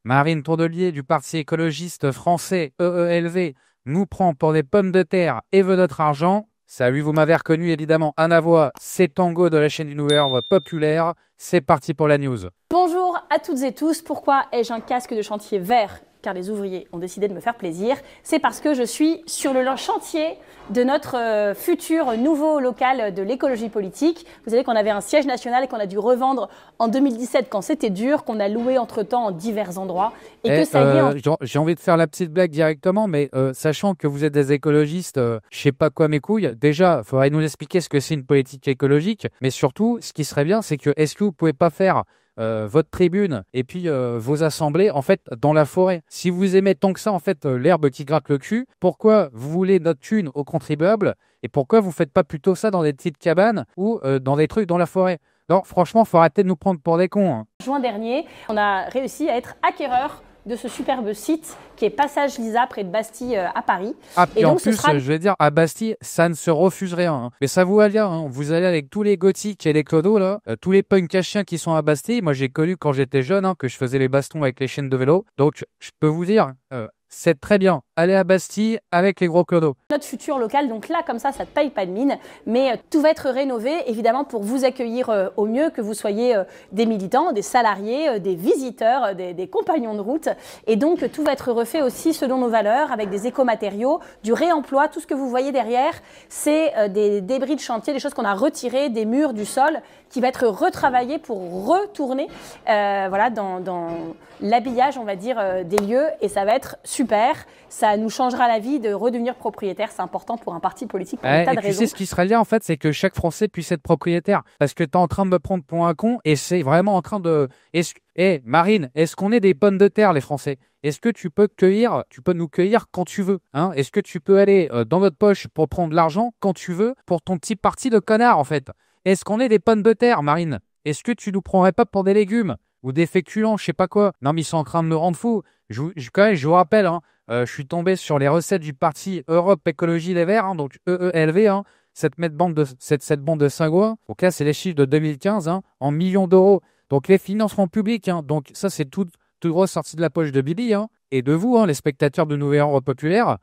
Marine Tourdelier du Parti écologiste français EELV nous prend pour des pommes de terre et veut notre argent. Salut, vous m'avez reconnu évidemment à ma voix, c'est Tango de la chaîne du Nouvel Ordre Populaire. C'est parti pour la news. Bonjour à toutes et tous. Pourquoi ai-je un casque de chantier vert ? Car les ouvriers ont décidé de me faire plaisir. C'est parce que je suis sur le chantier de notre futur nouveau local de l'écologie politique. Vous savez qu'on avait un siège national et qu'on a dû revendre en 2017 quand c'était dur, qu'on a loué entre-temps en divers endroits. Et que ça y est... J'ai envie de faire la petite blague directement, mais sachant que vous êtes des écologistes, je sais pas quoi mes couilles, déjà, il faudrait nous expliquer ce que c'est une politique écologique, mais surtout, ce qui serait bien, c'est que est-ce que vous pouvez pas faire votre tribune et puis vos assemblées en fait dans la forêt. Si vous aimez tant que ça en fait l'herbe qui gratte le cul, pourquoi vous voulez notre thune aux contribuables et pourquoi vous faites pas plutôt ça dans des petites cabanes ou dans des trucs dans la forêt? Non, franchement, faut arrêter de nous prendre pour des cons. Hein. Juin dernier, on a réussi à être acquéreur de ce superbe site qui est Passage Lisa près de Bastille à Paris. Ah, puis en plus, je vais dire, à Bastille, ça ne se refuse rien. Hein. Mais ça vous va dire, hein. Vous allez avec tous les gothiques et les clodos, là, tous les punks à chiens qui sont à Bastille. Moi, j'ai connu quand j'étais jeune, hein, que je faisais les bastons avec les chaînes de vélo. Donc, je peux vous dire, c'est très bien. Allez à Bastille avec les gros clodos. Notre futur local, donc là, comme ça ne paye pas de mine. Mais tout va être rénové, évidemment, pour vous accueillir au mieux, que vous soyez des militants, des salariés, des visiteurs, des compagnons de route. Et donc, tout va être refait aussi selon nos valeurs, avec des écomatériaux, du réemploi. Tout ce que vous voyez derrière, c'est des débris de chantier, des choses qu'on a retirées des murs, du sol, qui va être retravaillé pour retourner voilà, dans l'habillage, on va dire, des lieux. Et ça va être super. Ça nous changera la vie de redevenir propriétaire. C'est important pour un parti politique pour un tas de raisons. Tu sais, ce qui serait bien, en fait, c'est que chaque Français puisse être propriétaire. Parce que tu es en train de me prendre pour un con et c'est vraiment en train de... Marine, est-ce qu'on est des pommes de terre, les Français? Est-ce que tu peux nous cueillir quand tu veux, hein? Est-ce que tu peux aller dans notre poche pour prendre de l'argent quand tu veux pour ton petit parti de connard, en fait? Est-ce qu'on est des pommes de terre, Marine? Est-ce que tu nous prendrais pas pour des légumes ou des féculents, je sais pas quoi? Non, mais ils sont en train de me rendre fou. Quand même, je vous rappelle, hein, je suis tombé sur les recettes du parti Europe Écologie Les Verts, hein, donc EELV, hein, cette bande de Saint-Gouin. Donc là, c'est les chiffres de 2015, hein, en millions d'euros. Donc les financements publics, hein, donc ça, c'est tout ressorti de la poche de Billy, hein, et de vous, hein, les spectateurs de Nouvel Ordre Populaire,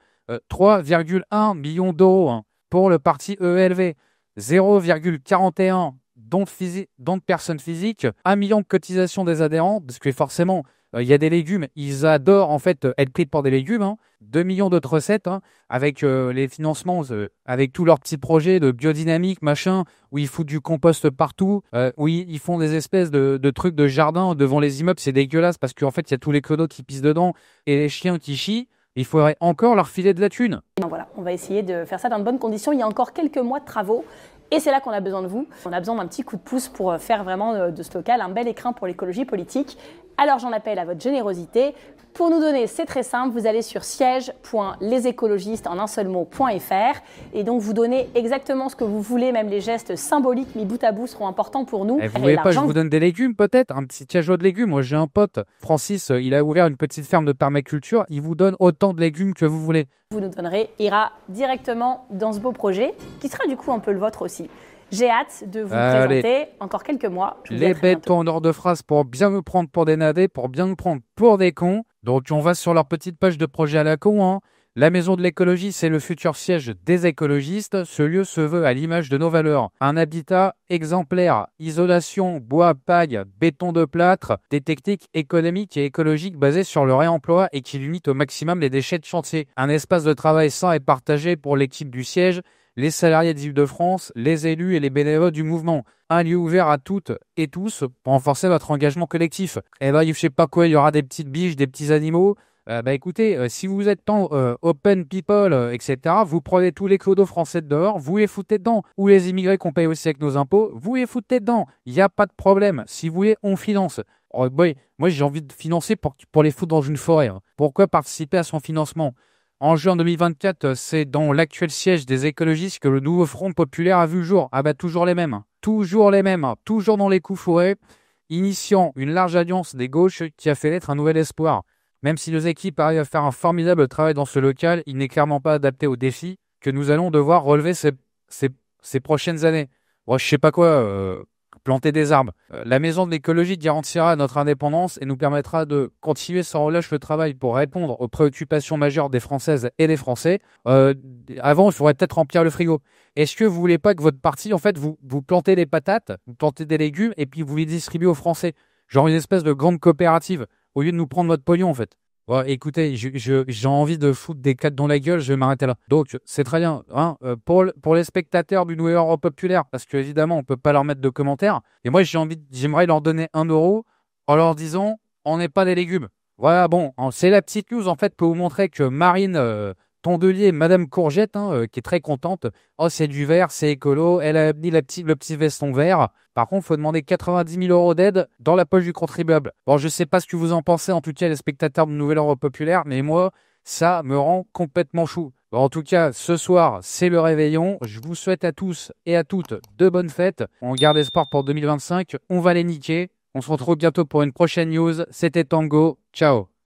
3,1 millions d'euros hein, pour le parti EELV, 0,41 dons de personnes physiques, 1 million de cotisations des adhérents, parce que forcément, il y a des légumes, ils adorent en fait être pris pour des légumes, hein. 2 millions d'autres recettes, hein, avec les financements, avec tous leurs petits projets de biodynamique, machin, où ils foutent du compost partout, où ils font des espèces de trucs de jardin devant les immeubles, c'est dégueulasse, parce qu'en fait, il y a tous les clodos qui pissent dedans, et les chiens qui chient, il faudrait encore leur filer de la thune. Voilà, on va essayer de faire ça dans de bonnes conditions, il y a encore quelques mois de travaux, et c'est là qu'on a besoin de vous. On a besoin d'un petit coup de pouce pour faire vraiment de ce local un bel écrin pour l'écologie politique. Alors j'en appelle à votre générosité. Pour nous donner, c'est très simple, vous allez sur siège.lesécologistes en un seul mot.fr et donc vous donnez exactement ce que vous voulez, même les gestes symboliques mis bout à bout seront importants pour nous. Vous voulez pas que je vous donne des légumes peut-être? Un petit cajot de légumes. Moi j'ai un pote, Francis, il a ouvert une petite ferme de permaculture, il vous donne autant de légumes que vous voulez. Vous nous donnerez ira directement dans ce beau projet, qui sera du coup un peu le vôtre aussi. J'ai hâte de vous présenter encore quelques mois. Les bêtes en ordre de phrase pour bien me prendre pour des nadés, pour bien me prendre pour des cons. Donc on va sur leur petite page de projet à la con. Hein. La maison de l'écologie, c'est le futur siège des écologistes. Ce lieu se veut à l'image de nos valeurs. Un habitat exemplaire, isolation, bois, paille, béton de plâtre, des techniques économiques et écologiques basées sur le réemploi et qui limitent au maximum les déchets de chantier. Un espace de travail sain et partagé pour l'équipe du siège, les salariés d'Île-de-France, les élus et les bénévoles du mouvement. Un lieu ouvert à toutes et tous pour renforcer votre engagement collectif. Et là, je sais pas quoi, il y aura des petites biches, des petits animaux. Écoutez, si vous êtes tant open people, etc., vous prenez tous les clodos français de dehors, vous les foutez dedans. Ou les immigrés qu'on paye aussi avec nos impôts, vous les foutez dedans. Il n'y a pas de problème. Si vous voulez, on finance. Oh boy, moi, j'ai envie de financer pour les foutre dans une forêt. Hein. Pourquoi participer à son financement? En juin 2024, c'est dans l'actuel siège des écologistes que le nouveau Front populaire a vu le jour. Ah bah toujours les mêmes. Toujours les mêmes. Toujours dans les coups fourrés. Initiant une large alliance des gauches qui a fait naître un nouvel espoir. Même si nos équipes arrivent à faire un formidable travail dans ce local, il n'est clairement pas adapté aux défis que nous allons devoir relever ces prochaines années. Bon, je sais pas quoi. planter des arbres. La maison de l'écologie garantira notre indépendance et nous permettra de continuer sans relâche le travail pour répondre aux préoccupations majeures des Françaises et des Français. Avant, il faudrait peut-être remplir le frigo. Est-ce que vous voulez pas que votre parti, en fait, vous plantez des patates, vous plantez des légumes et puis vous les distribuez aux Français? Genre une espèce de grande coopérative, au lieu de nous prendre notre pognon, en fait. Ouais, écoutez, j'ai envie de foutre des cates dans la gueule, je vais m'arrêter là. Donc, c'est très bien. Hein, pour les spectateurs du Nouvel Ordre Populaire, parce qu'évidemment, on peut pas leur mettre de commentaires. Et moi, j'aimerais leur donner 1 € en leur disant, on n'est pas des légumes. Voilà, bon, c'est la petite news, en fait, pour vous montrer que Marine Tondelier, Madame Courgette, hein, qui est très contente. Oh, c'est du vert, c'est écolo. Elle a mis le petit veston vert. Par contre, il faut demander 90 000 € d'aide dans la poche du contribuable. Bon, je sais pas ce que vous en pensez, en tout cas, les spectateurs de Nouvel Ordre Populaire, mais moi, ça me rend complètement chou. Bon, en tout cas, ce soir, c'est le réveillon. Je vous souhaite à tous et à toutes de bonnes fêtes. On garde espoir pour 2025. On va les niquer. On se retrouve bientôt pour une prochaine news. C'était Tango. Ciao.